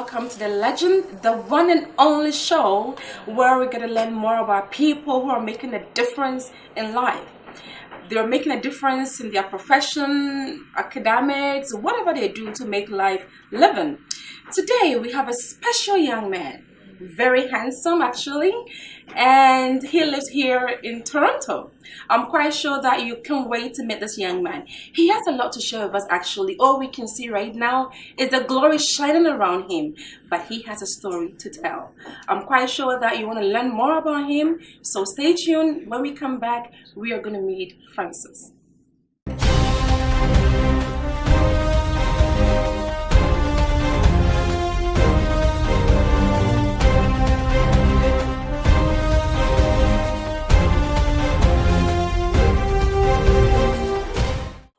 welcome to the legend, the one and only show where we're going to learn more about people who are making a difference in life. They're making a difference in their profession, academics, whatever they do to make life living. Today we have a special young man, very handsome actually, and he lives here in Toronto. I'm quite sure that you can't wait to meet this young man. He has a lot to share with us actually. All we can see right now is the glory shining around him, but he has a story to tell. I'm quite sure that you want to learn more about him, so stay tuned. When we come back, we are going to meet Francis.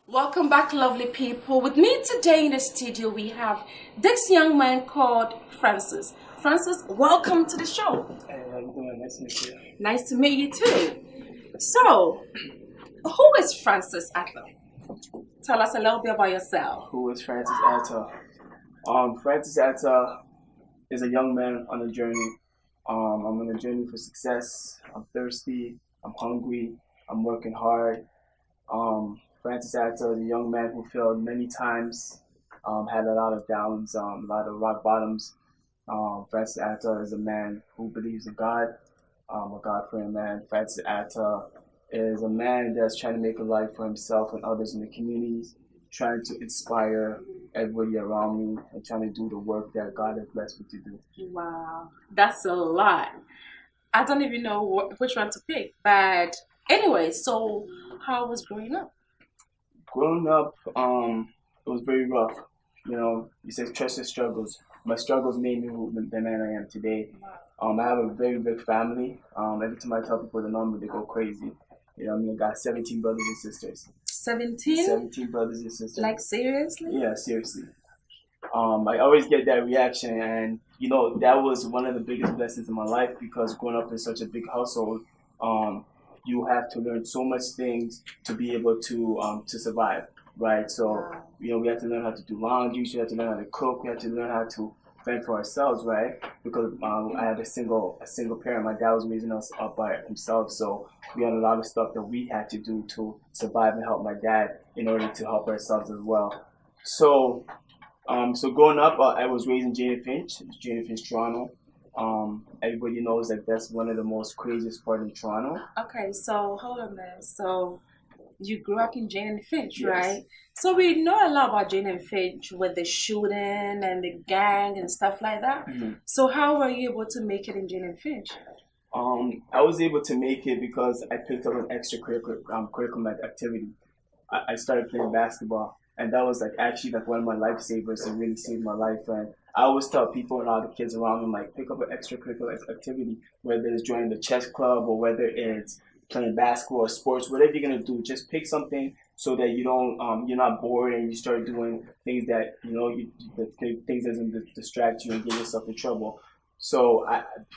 Welcome back, lovely people. With me today in the studio, we have this young man called Francis. Francis, welcome to the show. Hey, how you doing? Nice to meet you. Nice to meet you too. So, who is Francis Atta? Tell us a little bit about yourself. Who is Francis Atta? Francis Atta is a young man on a journey. I'm on a journey for success. I'm thirsty. I'm hungry. I'm working hard. Francis Atta is a young man who failed many times, had a lot of downs, a lot of rock bottoms. Francis Atta is a man who believes in God, a God-fearing man. Francis Atta is a man that's trying to make a life for himself and others in the communities, trying to inspire everybody around me and trying to do the work that God has blessed me to do. Wow, that's a lot. I don't even know which one to pick, but anyway, so how was growing up? Growing up, it was very rough. You know, you said trust your struggles. My struggles made me the man I am today. I have a very big family. Every time I tell people the number, they go crazy. You know what I mean? I got 17 brothers and sisters. 17? 17 brothers and sisters. Like seriously? Yeah, seriously. I always get that reaction, and you know that was one of the biggest blessings in my life because growing up in such a big household, you have to learn so much things to be able to survive, right? So you know we have to learn how to do laundry, we have to learn how to cook, we have to learn how to fend for ourselves, right? Because I had a single parent. My dad was raising us up by himself, so we had a lot of stuff that we had to do to survive and help my dad in order to help ourselves as well. So, so growing up, I was raised in Jane and Finch, Toronto. Everybody knows that that's one of the most craziest part in Toronto. Okay, so hold on there. So you grew up in Jane and Finch, Yes. right? So we know a lot about Jane and Finch with the shooting and the gang and stuff like that. Mm-hmm. So how were you able to make it in Jane and Finch? I was able to make it because I picked up an extracurricular activity. I started playing basketball, and that was actually one of my lifesavers. It really saved my life. And I always tell people and all the kids around me, pick up an extracurricular activity, whether it's joining the chess club or whether it's playing basketball or sports, whatever you're gonna do, just pick something so that you don't, you're not bored and you start doing things that things doesn't distract you and get yourself in trouble. So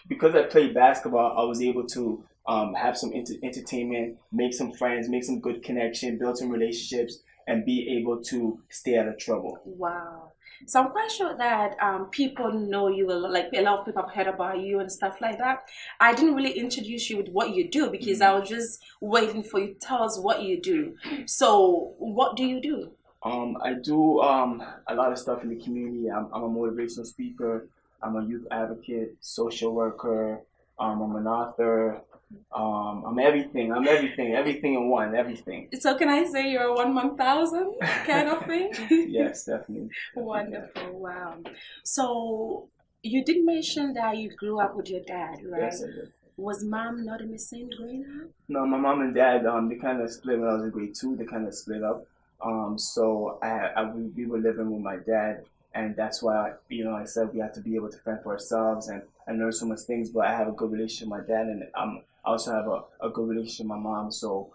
because I played basketball, I was able to have some entertainment, make some friends, make some good connection, build some relationships, and be able to stay out of trouble. Wow. So I'm quite sure that people know you, a lot of people have heard about you and stuff like that. I didn't really introduce you with what you do because I was just waiting for you to tell us what you do. So what do you do? I do a lot of stuff in the community. I'm a motivational speaker. I'm a youth advocate, social worker. I'm an author. I'm everything in one, everything. So can I say you're a 1,000 kind of thing? Yes, definitely. Wonderful, wow. So you did mention that you grew up with your dad, right? Yes, I did. Was mom not in the same grade up? No, my mom and dad, they kind of split when I was in grade 2. They kind of split up. So we were living with my dad, and that's why I said we have to be able to fend for ourselves and learn so much things. But I have a good relationship with my dad, and I also have a good relationship with my mom. So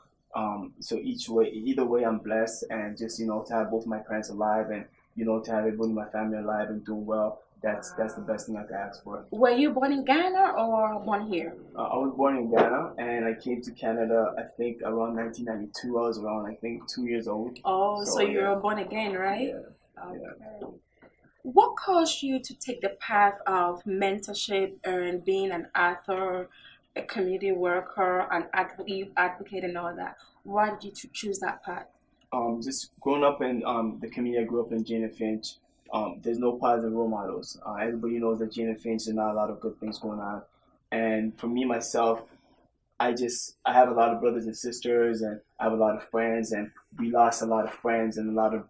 so either way, I'm blessed, and just to have both my parents alive, and to have everybody in my family alive and doing well. That's the best thing I could ask for. Were you born in Ghana or born here? I was born in Ghana, and I came to Canada, I think, around 1992. I was around, I think, 2 years old. Oh, so you were born again, right? Yeah. Okay. What caused you to take the path of mentorship and being an author, a community worker, an advocate, and all that? Why did you choose that path? Just growing up in the community I grew up in, Jane and Finch, there's no positive role models. Everybody knows that Jane and Finch, there's not a lot of good things going on. And for me, myself, I have a lot of brothers and sisters, and I have a lot of friends, and we lost a lot of friends and a lot of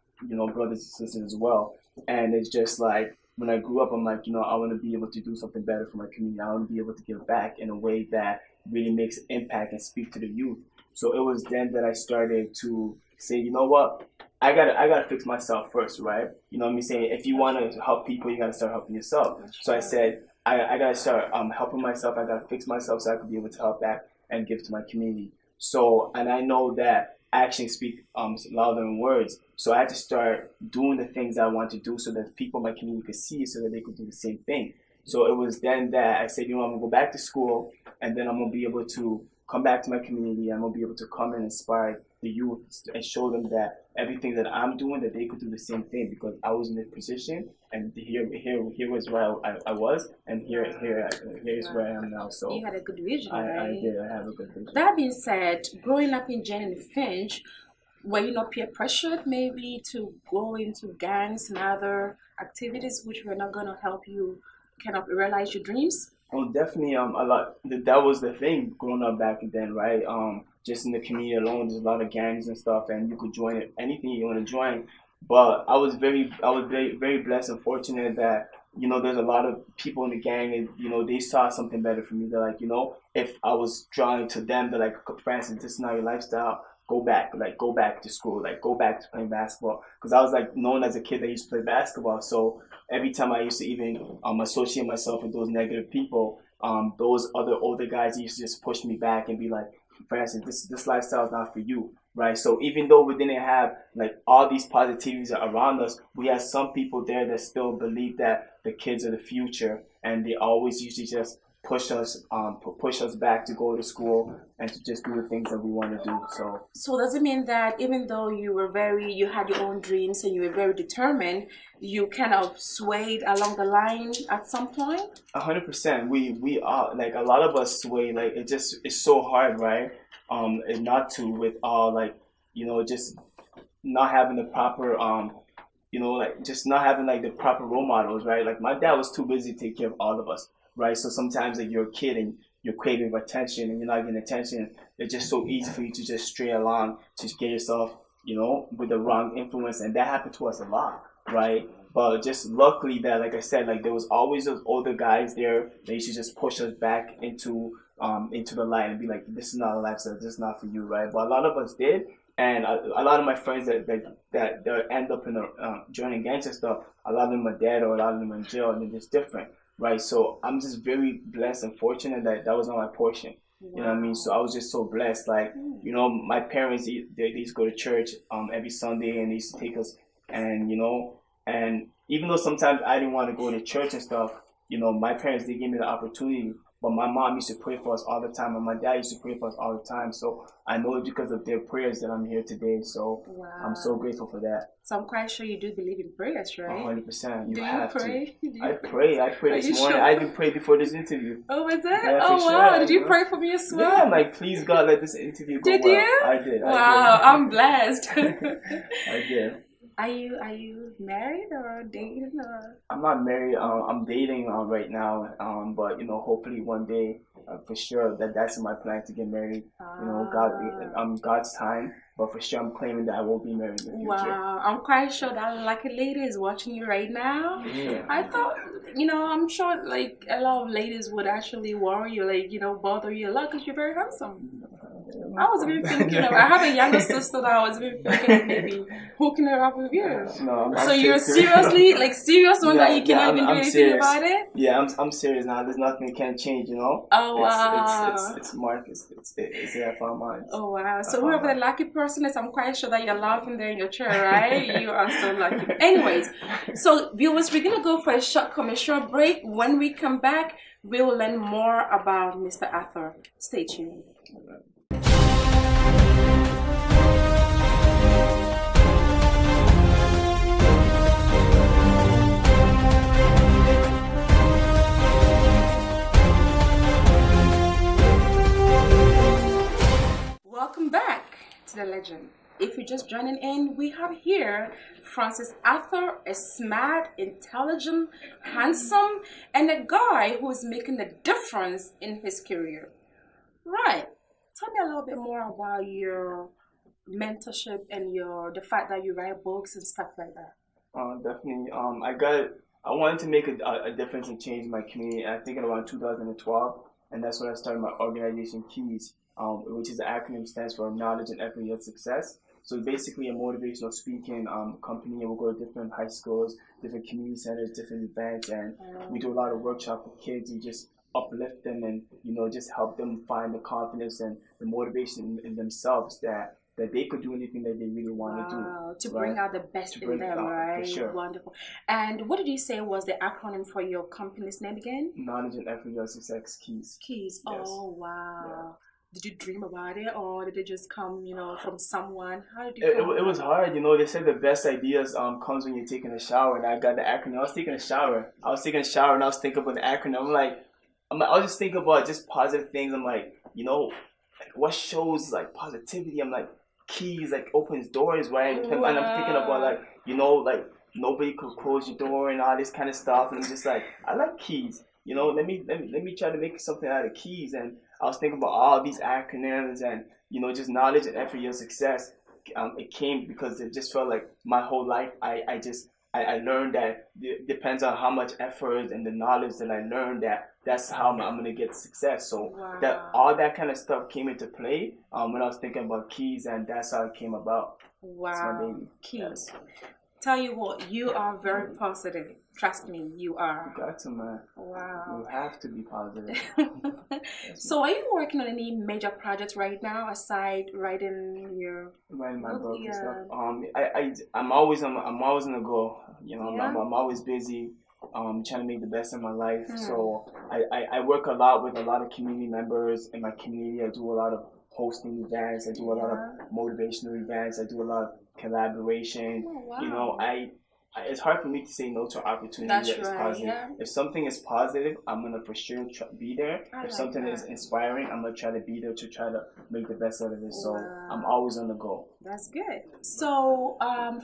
brothers and sisters as well. And it's just like when I grew up, I'm like, I want to be able to do something better for my community. I want to be able to give back in a way that really makes impact and speak to the youth. So it was then that I started to say, you know what, I gotta fix myself first, right? You know what I'm saying? If you want to help people, you gotta start helping yourself. So I said, I gotta start helping myself. I gotta fix myself so I could be able to help back and give to my community. So, and I know that actions speak louder than words. So I had to start doing the things I want to do so that people in my community could see, so that they could do the same thing. So it was then that I said, I'm gonna go back to school, and then I'm gonna be able to come back to my community. I'm gonna be able to come and inspire the youth and show them that everything that I'm doing, that they could do the same thing, because I was in this position, and here was where I was, and here's where I am now. So you had a good vision, right? I did. I have a good vision. That being said, growing up in Jane and Finch, were you not peer pressured maybe to go into gangs and other activities which were not going to help you kind of realize your dreams? Oh, definitely. A lot. That was the thing growing up back then, right? Just in the community alone, there's a lot of gangs and stuff, and you could join anything you want to join. But I was very, very blessed and fortunate that there's a lot of people in the gang, and they saw something better for me. They're like, if I was drawing to them, they're like, Francis, this is not your lifestyle. Go back to school, go back to playing basketball. Because I was known as a kid that used to play basketball. So every time I used to even associate myself with those negative people, those other older guys used to just push me back and be like, Francis, this lifestyle is not for you, right? So even though we didn't have all these positivities around us, we had some people there that still believe that the kids are the future, and they always usually just push us back to go to school and to just do the things that we want to do. So does it mean that even though you had your own dreams and you were very determined, you kind of swayed along the line at some point? 100%. We are a lot of us sway. It's so hard, right? And not to, with all just not having the proper just not having the proper role models, right? My dad was too busy to take care of all of us. Right, so sometimes you're a kid and you're craving attention and you're not getting attention. It's just so easy for you to just stray along, to get yourself, with the wrong influence, and that happened to us a lot, right? But just luckily that, like I said, there was always those older guys there. They used to just push us back into the light and be like, this is not a lifestyle, this is not for you, right? But a lot of us did, and a lot of my friends that end up in joining gangs and stuff, a lot of them are dead or a lot of them are in jail, and they're just different. Right, so I'm just very blessed and fortunate that was not my portion. Wow. You know what I mean? So I was just so blessed. My parents, they used to go to church every Sunday, and they used to take us, and and even though sometimes I didn't want to go to church and stuff, my parents, they gave me the opportunity. But my mom used to pray for us all the time, and my dad used to pray for us all the time. So I know it's because of their prayers that I'm here today. So wow. I'm so grateful for that. So I'm quite sure you do believe in prayers, right? 100%. Do you pray? I pray. I prayed this morning. Sure? I even prayed before this interview. Oh, was that? Yeah, oh, wow. Sure. Did you pray for me as well? Yeah, please God, let this interview go well. Did you? I did. Wow, I'm blessed. I did. Are you married or dating or? I'm not married. I'm dating right now. But hopefully one day, for sure that's in my plan to get married. God's time. But for sure, I'm claiming that I will be married in the future. Wow, I'm quite sure that a lady is watching you right now. Yeah. I thought, I'm sure a lot of ladies would actually worry you, bother you a lot because you're very handsome. I was even thinking I have a younger sister that I was even thinking of maybe hooking her up with you. No, so you're seriously serious one that you cannot even do anything serious about it? Yeah, I'm serious now. There's nothing that can change, Oh wow. It's Mark. It's there for our minds. Oh wow. So whoever the lucky person is, I'm quite sure that you're laughing there in your chair, right? You are so lucky. Anyways, so viewers, we're gonna go for a short commercial break. When we come back, we will learn more about Mr. Atta. Stay tuned. legend. If you're just joining in, we have here Francis Atta, a smart, intelligent, handsome, and a guy who is making a difference in his career. Right. Tell me a little bit more about your mentorship and the fact that you write books and stuff like that. Definitely. I wanted to make a difference and change my community. I think in around 2012, and that's when I started my organization Keys, which is an acronym stands for Knowledge and Equity and Success. So it's basically a motivational speaking company, and we'll go to different high schools, different community centers, different events, and we do a lot of workshops with kids. We just uplift them and just help them find the confidence and the motivation in themselves that they could do anything that they really want to do. To bring out the best in them, right? For sure. Wonderful. And what did you say was the acronym for your company's name again? Knowledge and Equity and Success Keys. Keys. Yes. Oh, wow. Yeah. Did you dream about it, or did it just come, from someone? How did you it was hard, They said the best ideas comes when you're taking a shower, and I got the acronym. I was taking a shower, and I was thinking about the acronym. I was just thinking about just positive things. I'm like, what shows like positivity? I'm like, Keys like opens doors, right? Wow. And I'm thinking about like nobody could close your door and all this kind of stuff. And I'm just like, I like keys. Let me try to make something out of keys. And I was thinking about all these acronyms and just knowledge and effort your success. It came because it just felt like my whole life I learned that it depends on how much effort and the knowledge that I learned that's how I'm gonna get success. So that all that kind of stuff came into play when I was thinking about keys, and that's how it came about. Wow, it's my baby. Keys. Yes. Tell you what, you are very positive. Trust me, you are. You got to, man. Wow. You have to be positive. So are you working on any major projects right now aside writing my book and stuff? I'm always on the go. I'm always busy. Trying to make the best of my life. So I work a lot with a lot of community members in my community. I do a lot of hosting events. I do a lot of motivational events. I do a lot of collaboration. Oh, wow. It's hard for me to say no to opportunity that is positive. Yeah. If something is positive, I'm gonna for sure be there. If something is inspiring, I'm gonna try to be there to try to make the best out of it. So I'm always on the go. That's good. So,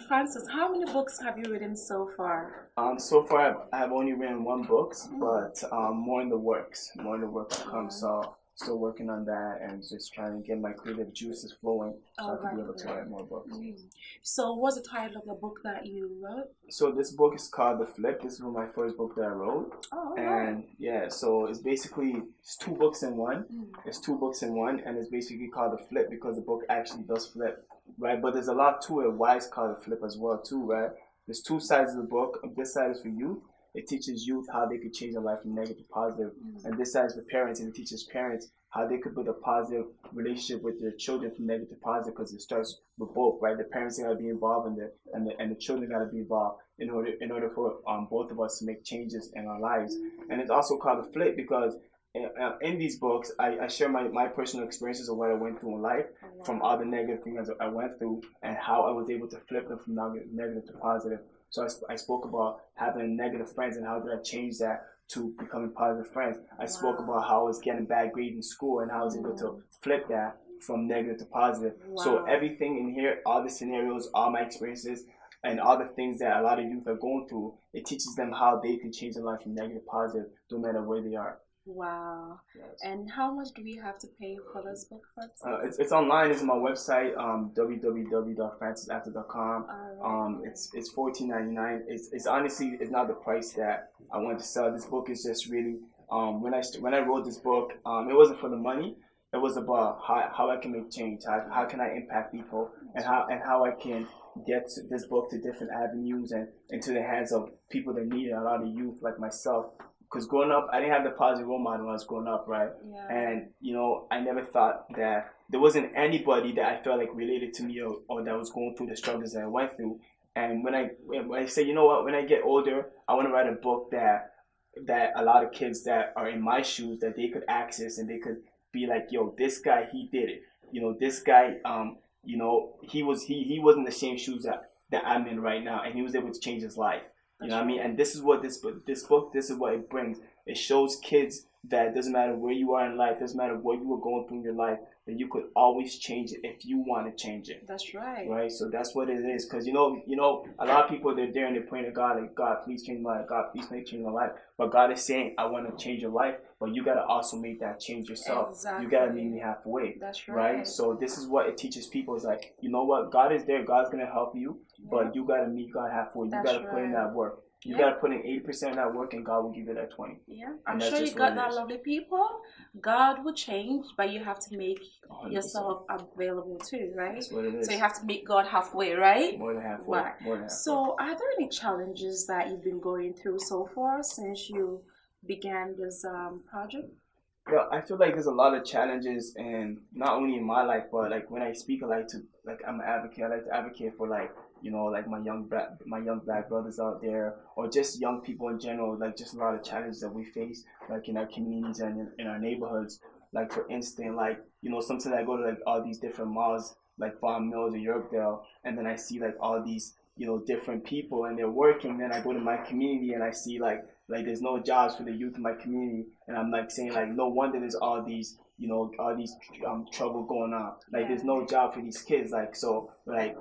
Francis, how many books have you written so far? So far I have only written one book, but more in the works. More in the works to come. So still working on that and just trying to get my creative juices flowing so I can be able to write more books. So what's the title of the book that you wrote? So this book is called The Flip. This is my first book that I wrote. Oh, and so it's basically two books in one. It's two books in one, and it's basically called The Flip because the book actually does flip, right? But there's a lot to it why it's called The Flip as well too, right? There's two sides of the book. This side is for youth. It teaches youth how they could change their life from negative to positive. And this side is for parents, and it teaches parents how they could build a positive relationship with their children from negative to positive, because it starts with both, right? The parents got to be involved and the children got to be involved in order for both of us to make changes in our lives. And it's also called a flip because in these books, I share my personal experiences of what I went through in life, from all the negative things I went through, and how I was able to flip them from negative to positive. So I spoke about having negative friends and how did I change that to becoming positive friends. I spoke about how I was getting bad grades in school and how I was able to flip that from negative to positive. So everything in here, all the scenarios, all my experiences, and all the things that a lot of youth are going through, it teaches them how they can change their life from negative to positive no matter where they are. Wow. Yes. And how much do we have to pay for this book? It's online. It's on my website, www.francisatta.com. It's $14.99. It's honestly, it's not the price that I want to sell. This book is just really, when I wrote this book, it wasn't for the money. It was about how I can make change, how can I impact people, and how I can get this book to different avenues and into the hands of people that need it, a lot of youth like myself. Because growing up, I didn't have the positive role model when I was growing up, right? Yeah. And, I never thought that there wasn't anybody that I felt like related to me or that was going through the struggles that I went through. And when I say, when I get older, I want to write a book that a lot of kids that are in my shoes, that they could access and they could be like, yo, this guy, he did it. This guy, he wasn't the same shoes that I'm in right now, and he was able to change his life. You know what I mean? And this is what this book, this is what it brings. It shows kids that doesn't matter where you are in life, doesn't matter what you were going through in your life, that you could always change it if you want to change it. That's right. Right. So that's what it is. Because you know, a lot of people they're there and they're praying to God, like, God, please change my life. God, please make change my life. But God is saying, I want to change your life, but you gotta also make that change yourself. Exactly. You gotta meet me halfway. That's right. So this is what it teaches people. Is like, you know what? God is there. God's gonna help you, but you gotta meet God halfway. You gotta put in that work. You gotta put in 80% of that work, and God will give you that 20. Yeah, I'm sure you got that lovely people. God will change, but you have to make 100%. Yourself available too, right? That's what it is. So you have to meet God halfway, right? More than halfway. Right. More than halfway. So, are there any challenges that you've been going through so far since you began this project? Yeah, I feel like there's a lot of challenges, and not only in my life, but like when I speak, I like to I'm an advocate. I like to advocate for like, you know, like my young black brothers out there, or just young people in general. Like just a lot of challenges that we face, like in our communities and in our neighborhoods. Like for instance, like, you know, sometimes I go to like all these different malls, like Farm Mills or Yorkdale, and then I see like all these, you know, different people and they're working. Then I go to my community and I see like there's no jobs for the youth in my community, and I'm like saying like, no wonder there's all these, you know, all these trouble going on. Like there's no job for these kids. Like, so like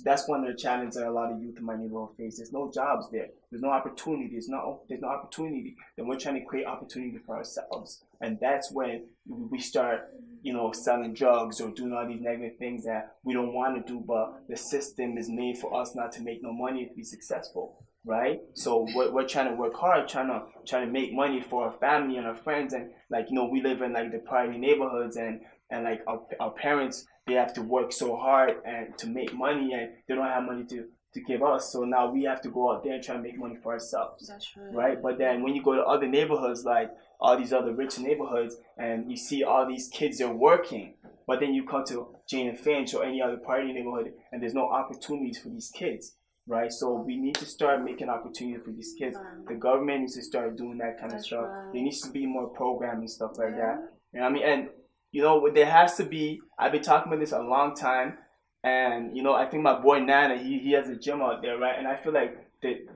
that's one of the challenges that a lot of youth in my neighborhood face. There's no jobs there. There's no opportunity. There's no opportunity. Then we're trying to create opportunity for ourselves, and that's when we start, you know, selling drugs or doing all these negative things that we don't want to do. But the system is made for us not to make no money to be successful, right? So we're trying to work hard, trying to make money for our family and our friends, and like, you know, we live in like the poverty neighborhoods, and like our parents, they have to work so hard and to make money, and they don't have money to give us. So now we have to go out there and try to make money for ourselves. That's right. But then when you go to other neighborhoods, like all these other rich neighborhoods, and you see all these kids, they're working, but then you come to Jane and Finch or any other party neighborhood, and there's no opportunities for these kids. Right, so we need to start making opportunity for these kids. The government needs to start doing that kind of stuff. There needs to be more programming and stuff like that. You know what I mean? And you know, there has to be. I've been talking about this a long time, and you know, I think my boy Nana, he has a gym out there, right? And I feel like the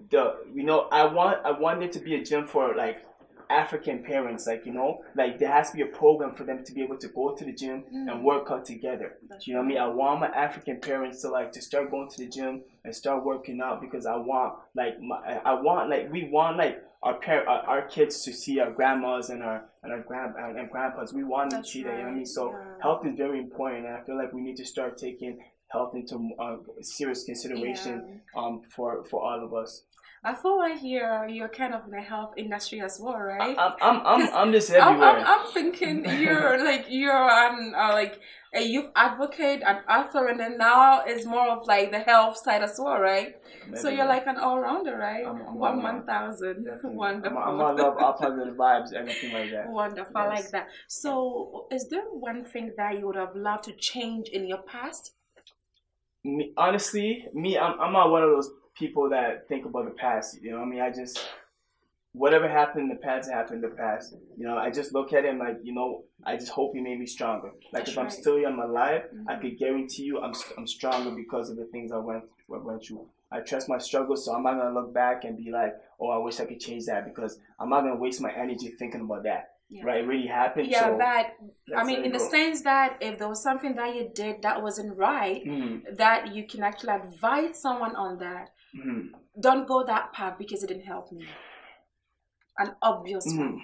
you know, I want there to be a gym for like African parents, like, you know, like there has to be a program for them to be able to go to the gym and work out together. You know what I mean? I want my African parents to start going to the gym and start working out, because I want we want our kids to see our grandmas and our grandpas. We want them to see that. You know what I mean? So health is very important, and I feel like we need to start taking health into serious consideration for all of us. I feel like you're kind of in the health industry as well, right? I'm just everywhere. I'm thinking you're like a youth advocate, an author, and then now it's more of like the health side as well, right? Maybe. So you're like an all-rounder, right? I'm 1,000. Wonderful. I'm gonna love all positive vibes, everything like that. Wonderful, yes. I like that. So is there one thing that you would have loved to change in your past? Honestly, I'm not one of those people that think about the past. You know what I mean? I just, whatever happened in the past happened in the past. You know, I just look at it and like, you know, I just hope he made me stronger. Like that's if I'm still here in my life, I could guarantee you I'm stronger because of the things I went through. I trust my struggles, so I'm not gonna look back and be like, oh, I wish I could change that, because I'm not gonna waste my energy thinking about that. Yeah. Right, it really happened. Yeah, so that I mean, in the sense that if there was something that you did that wasn't right, that you can actually advise someone on that. Don't go that path because it didn't help me. An obvious one.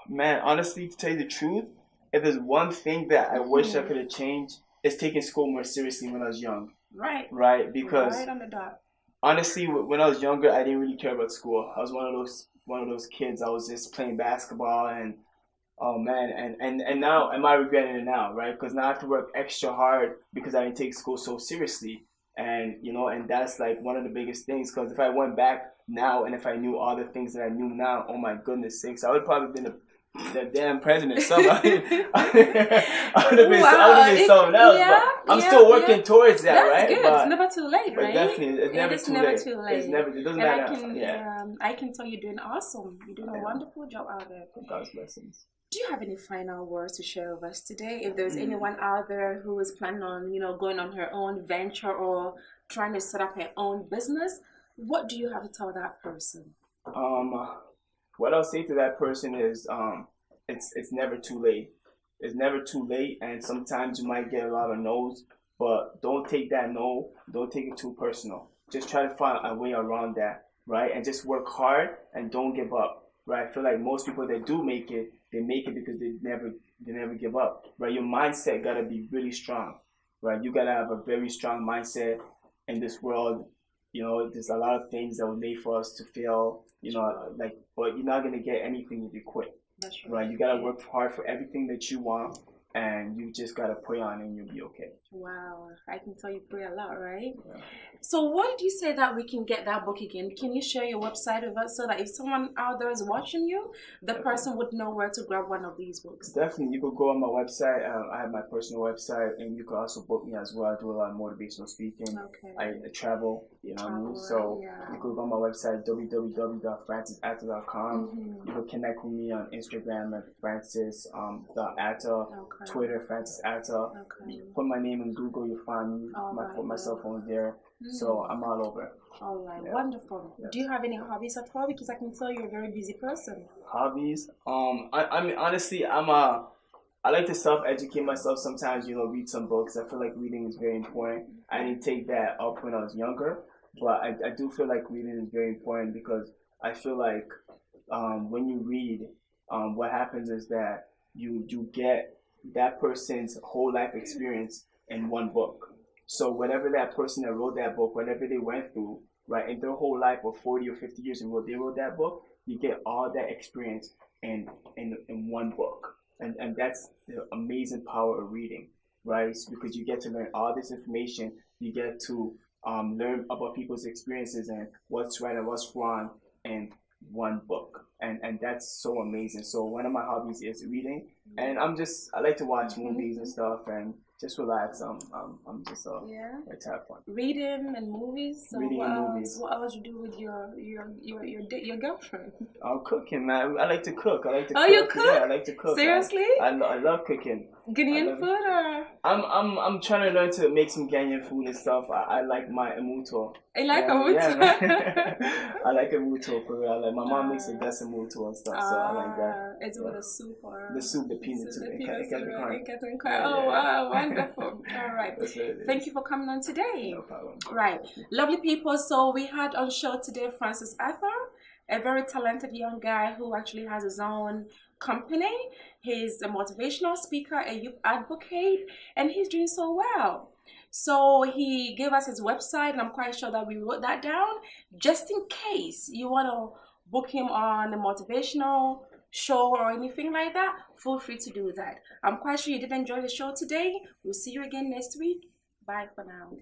Man, honestly, to tell you the truth, if there's one thing that I wish I could have changed, it's taking school more seriously when I was young. Right. Right, because right on the dot. Honestly, when I was younger, I didn't really care about school. I was one of those kids. I was just playing basketball, and oh man, and now am I regretting it now, right? Because now I have to work extra hard because I didn't take school so seriously. And you know, and that's like one of the biggest things, because if I went back now and if I knew all the things that I knew now, oh my goodness sakes, I would probably been the damn president. Somebody, I would have been something else. Yeah, but I'm still working towards that, that's right? Good. But, it's never too late, right? Definitely, it's never too late. It's never. It doesn't matter. I can tell you're doing awesome. You're doing a wonderful job out there. God's blessings. Do you have any final words to share with us today? If there's anyone out there who is planning on, you know, going on her own venture or trying to set up her own business, what do you have to tell that person? What I'll say to that person is, it's never too late. It's never too late, and sometimes you might get a lot of no's, but don't take that no, don't take it too personal. Just try to find a way around that, right? And just work hard and don't give up, right? I feel like most people that do make it, they make it because they never give up, right? Your mindset gotta be really strong, right? You gotta have a very strong mindset in this world. There's a lot of things that were made for us to fail, like, but you're not gonna get anything if you quit. That's Right, you gotta work hard for everything that you want, and you just gotta pray on it and you'll be okay. Wow, I can tell you pray a lot, right? Yeah. So why did you say that we can get that book again? Can you share your website with us so that if someone out there is watching you, the person would know where to grab one of these books? Definitely, you could go on my website. I have my personal website, and you could also book me as well. I do a lot of motivational speaking. Okay. I travel, what I mean? So you could go on my website, www.francisatta.com. You could connect with me on Instagram at francis.atta, Twitter, Francis Atta. Put my name in Google, you'll find me. Put my cell phone there. So I'm all over. All right, wonderful. Yes. Do you have any hobbies at all? Because I can tell you're a very busy person. Hobbies? I mean, honestly, I like to self-educate myself sometimes, read some books. I feel like reading is very important. I didn't take that up when I was younger, but I do feel like reading is very important because I feel like when you read, what happens is that you get that person's whole life experience in one book. So whatever that person that wrote that book, whatever they went through, right, in their whole life of 40 or 50 years ago, they wrote that book, you get all that experience in one book. And that's the amazing power of reading, right? Because you get to learn all this information. You get to learn about people's experiences and what's right and what's wrong in one book. And that's so amazing. So one of my hobbies is reading. And I like to watch movies and stuff and just relax. I'm just like to have fun. Reading and movies. So reading and movies. What else you do with your girlfriend? I'm cooking, man. I like to cook. You cook? Yeah, I like to cook. Seriously? I love cooking. Ghanaian food or? I'm trying to learn to make some Ghanaian food and stuff. I like my emuto. I like emuto. Yeah, I like emuto for real. Like my mom makes the best emuto and stuff, so I like that. Is it with a soup or? The soup, the peanuts, Oh wow, wonderful. All right. Thank you for coming on today. No problem. Right, lovely people. So we had on show today Francis Atta, a very talented young guy who actually has his own company. He's a motivational speaker, a youth advocate, and he's doing so well. So he gave us his website, and I'm quite sure that we wrote that down just in case you want to book him on a motivational show or anything like that. Feel free to do that. I'm quite sure you did enjoy the show today. We'll see you again next week. Bye for now.